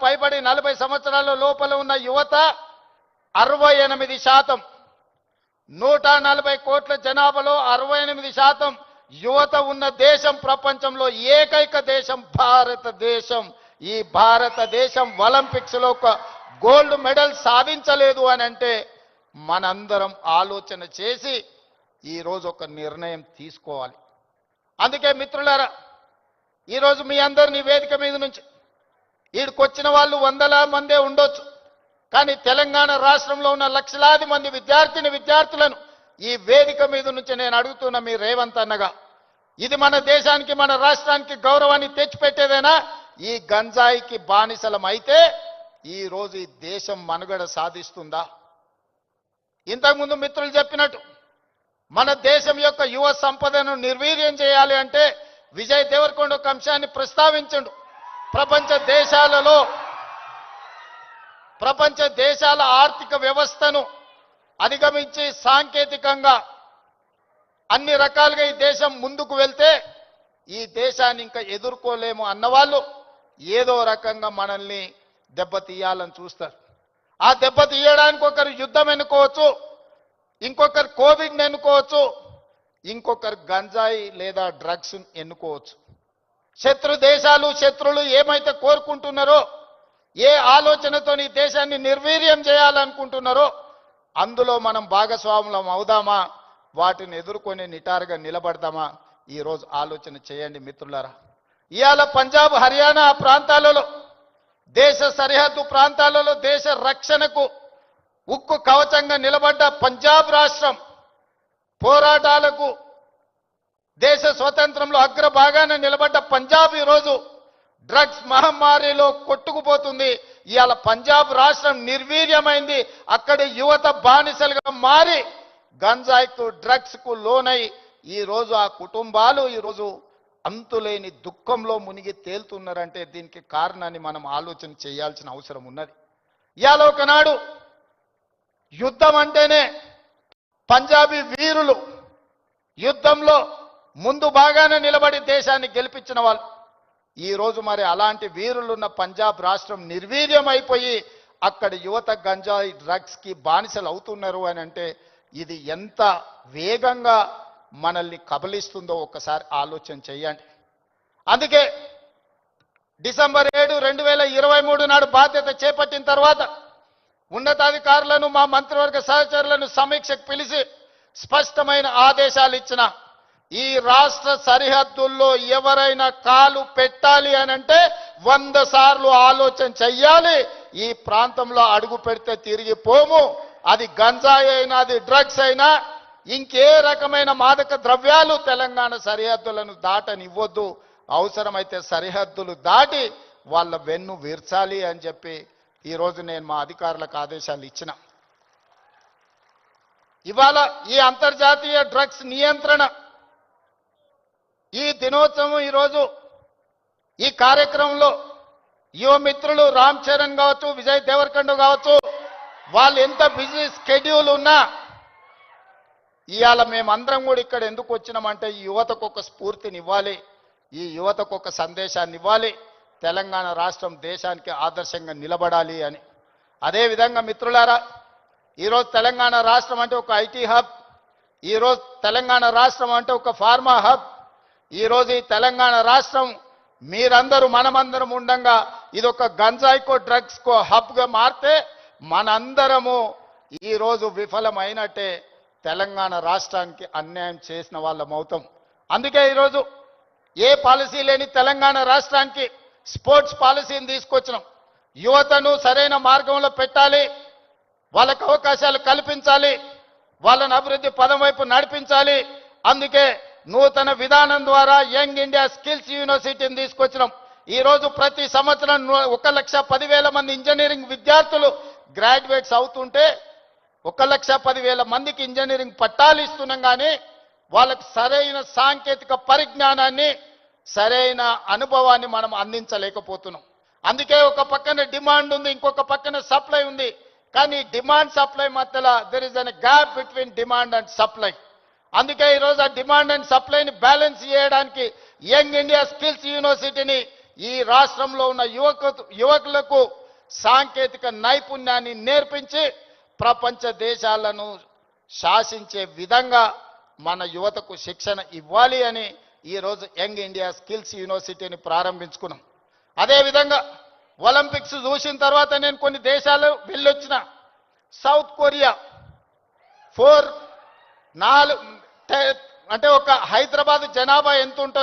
పైబడి 40 సంవత్సరాల లోపల ఉన్న యువత 68%. 140 కోట్ల జనాభాలో 68% యువత ఉన్న దేశం ప్రపంచంలో ఏకైక దేశం భారతదేశం. ఈ భారతదేశం ఒలింపిక్స్ లో ఒక గోల్డ్ మెడల్ సాధించలేదు అని అంటే మనందరం ఆలోచన చేసి ఈ రోజు ఒక నిర్ణయం తీసుకోవాలి. అందుకే మిత్రులారా, ఈ రోజు మీ అందరిని వేదిక మీద నుంచి ఈడికొచ్చిన వాళ్ళు వందల మందే ఉండొచ్చు, కానీ తెలంగాణ రాష్ట్రంలో ఉన్న లక్షలాది మంది విద్యార్థులను ఈ వేదిక మీద నుంచి నేను అడుగుతున్న మీ రేవంత్ అన్నగా, ఇది మన దేశానికి మన రాష్ట్రానికి గౌరవాన్ని తెచ్చిపెట్టేదేనా? ఈ గంజాయికి బానిసలం అయితే ఈ రోజు ఈ దేశం మనుగడ సాధిస్తుందా? ఇంతకుముందు మిత్రులు చెప్పినట్టు మన దేశం యొక్క యువ సంపదను నిర్వీర్యం చేయాలి అంటే విజయ్ దేవరకొండ ఒక అంశాన్ని ప్రస్తావించండు. ప్రపంచ దేశాల ఆర్థిక వ్యవస్థను అధిగమించి సాంకేతికంగా అన్ని రకాలుగా ఈ దేశం ముందుకు వెళ్తే ఈ దేశాన్ని ఇంకా ఎదుర్కోలేము అన్నవాళ్ళు ఏదో రకంగా మనల్ని దెబ్బతీయాలని చూస్తారు. ఆ దెబ్బతీయడానికి ఒకరు యుద్ధం ఎన్నుకోవచ్చు, ఇంకొకరు కోవిడ్ని ఎన్నుకోవచ్చు, ఇంకొకరు గంజాయి లేదా డ్రగ్స్ ఎన్నుకోవచ్చు. శత్రులు ఏమైతే కోరుకుంటున్నారో, ఏ ఆలోచనతో ఈ దేశాన్ని నిర్వీర్యం చేయాలనుకుంటున్నారో అందులో మనం భాగస్వాములం అవుదామా, వాటిని ఎదుర్కొని నిటారుగా నిలబడదామా? ఈరోజు ఆలోచన చేయండి మిత్రులారా. ఇవాళ పంజాబ్, హర్యానా ప్రాంతాలలో, దేశ సరిహద్దు ప్రాంతాలలో దేశ రక్షణకు ఉక్కు కవచంగా నిలబడ్డ పంజాబ్ రాష్ట్రం, పోరాటాలకు దేశ స్వతంత్రంలో అగ్రభాగాన నిలబడ్డ పంజాబ్ ఈరోజు డ్రగ్స్ మహమ్మారిలో కొట్టుకుపోతుంది. ఇవాళ పంజాబ్ రాష్ట్రం నిర్వీర్యమైంది. అక్కడి యువత బానిసలుగా మారి గంజాయికు డ్రగ్స్కు లోనై ఈరోజు ఆ కుటుంబాలు ఈరోజు అంతులేని దుఃఖంలో మునిగి తేలుతున్నారంటే దీనికి కారణాన్ని మనం ఆలోచన చేయాల్సిన అవసరం ఉన్నది. ఇవాళ ఒకనాడు యుద్ధం అంటేనే పంజాబీ వీరులు యుద్ధంలో ముందు బాగానే నిలబడి దేశాన్ని గెలిపించిన వాళ్ళు. ఈరోజు మరి అలాంటి వీరులున్న పంజాబ్ రాష్ట్రం నిర్వీర్యం అయిపోయి అక్కడి యువత గంజాయి డ్రగ్స్కి బానిసలు అవుతున్నారు అని అంటే ఇది ఎంత వేగంగా మనల్ని కబలిస్తుందో ఒకసారి ఆలోచన చేయండి. అందుకే డిసెంబర్ 7, 2023 నాడు బాధ్యత చేపట్టిన తర్వాత ఉన్నతాధికారులను, మా మంత్రివర్గ సహచరులను సమీక్షకు పిలిచి స్పష్టమైన ఆదేశాలు ఇచ్చిన. ఈ రాష్ట్ర సరిహద్దుల్లో ఎవరైనా కాలు పెట్టాలి అని అంటే 100 సార్లు ఆలోచన చెయ్యాలి. ఈ ప్రాంతంలో అడుగు పెడితే తిరిగి పోము. అది గంజాయి అయినా, అది డ్రగ్స్ అయినా, ఇంకే రకమైన మాదక ద్రవ్యాలు తెలంగాణ సరిహద్దులను దాటనివ్వద్దు. అవసరమైతే సరిహద్దులు దాటి వాళ్ళ వెన్ను విర్చాలి అని చెప్పి ఈరోజు నేను మా అధికారులకు ఆదేశాలు ఇచ్చిన. ఇవాళ ఈ అంతర్జాతీయ డ్రగ్స్ నియంత్రణ ఈ దినోత్సవం ఈరోజు ఈ కార్యక్రమంలో యువ మిత్రులు రామ్ చరణ్ కావచ్చు, విజయ్ దేవరకొండ కావచ్చు, వాళ్ళు ఎంత బిజీ స్కెడ్యూల్ ఉన్నా ఇవాళ మేమందరం కూడా ఇక్కడ ఎందుకు వచ్చినామంటే ఈ యువతకు ఒక స్ఫూర్తిని ఇవ్వాలి, ఈ యువతకు ఒక సందేశాన్ని ఇవ్వాలి, తెలంగాణ రాష్ట్రం దేశానికి ఆదర్శంగా నిలబడాలి అని. అదేవిధంగా మిత్రులారా, ఈరోజు తెలంగాణ రాష్ట్రం అంటే ఒక ఐటీ హబ్, ఈరోజు తెలంగాణ రాష్ట్రం అంటే ఒక ఫార్మా హబ్. ఈరోజు ఈ తెలంగాణ రాష్ట్రం మీరందరూ మనమందరం ఉండంగా ఇది ఒక గంజాయికో డ్రగ్స్కో హబ్గా మారితే మనందరము ఈరోజు విఫలమైనట్టే, తెలంగాణ రాష్ట్రానికి అన్యాయం చేసిన వాళ్ళం అవుతాం. అందుకే ఈరోజు ఏ పాలసీ లేని తెలంగాణ రాష్ట్రానికి స్పోర్ట్స్ పాలసీని తీసుకొచ్చినాం. యువతను సరైన మార్గంలో పెట్టాలి, వాళ్ళకు అవకాశాలు కల్పించాలి, వాళ్ళని అభివృద్ధి పదం వైపు నడిపించాలి. అందుకే నూతన విధానం ద్వారా యంగ్ ఇండియా స్కిల్స్ యూనివర్సిటీని తీసుకొచ్చినాం. ఈరోజు ప్రతి సంవత్సరం 1,10,000 మంది ఇంజనీరింగ్ విద్యార్థులు గ్రాడ్యుయేట్స్ అవుతుంటే 1,10,000 మందికి ఇంజనీరింగ్ పట్టాలు ఇస్తున్నాం. కానీ వాళ్ళకి సరైన సాంకేతిక పరిజ్ఞానాన్ని, సరైన అనుభవాన్ని మనం అందించలేకపోతున్నాం. అందుకే ఒక పక్కన డిమాండ్ ఉంది, ఇంకొక పక్కన సప్లై ఉంది. కానీ డిమాండ్ సప్లై మధ్యలో there is an gap between demand and supply. అందుకే ఈరోజు ఆ డిమాండ్ అండ్ సప్లైని బ్యాలెన్స్ చేయడానికి యంగ్ ఇండియా స్కిల్స్ యూనివర్సిటీని ఈ రాష్ట్రంలో ఉన్న యువకులకు సాంకేతిక నైపుణ్యాన్ని నేర్పించి ప్రపంచ దేశాలను శాసించే విధంగా మన యువతకు శిక్షణ ఇవ్వాలి అని ఈరోజు యంగ్ ఇండియా స్కిల్స్ యూనివర్సిటీని ప్రారంభించుకున్నాం. అదేవిధంగా ఒలింపిక్స్ చూసిన తర్వాత నేను కొన్ని దేశాలు వెళ్ళొచ్చిన. సౌత్ కొరియా 4 అంటే ఒక హైదరాబాద్ జనాభా ఎంత ఉంటుందో